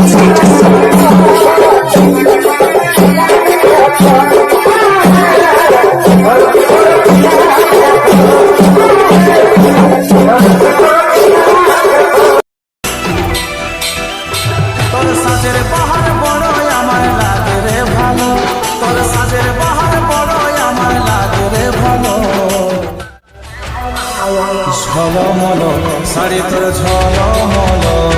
Street তোর সাজের বাহার বড়ই আমার লাগে রে ভালো, তোর সাজের বাহার বড়ই আমার লাগে রে ভালো। ঝলমল শাড়ি তোর ঝলমল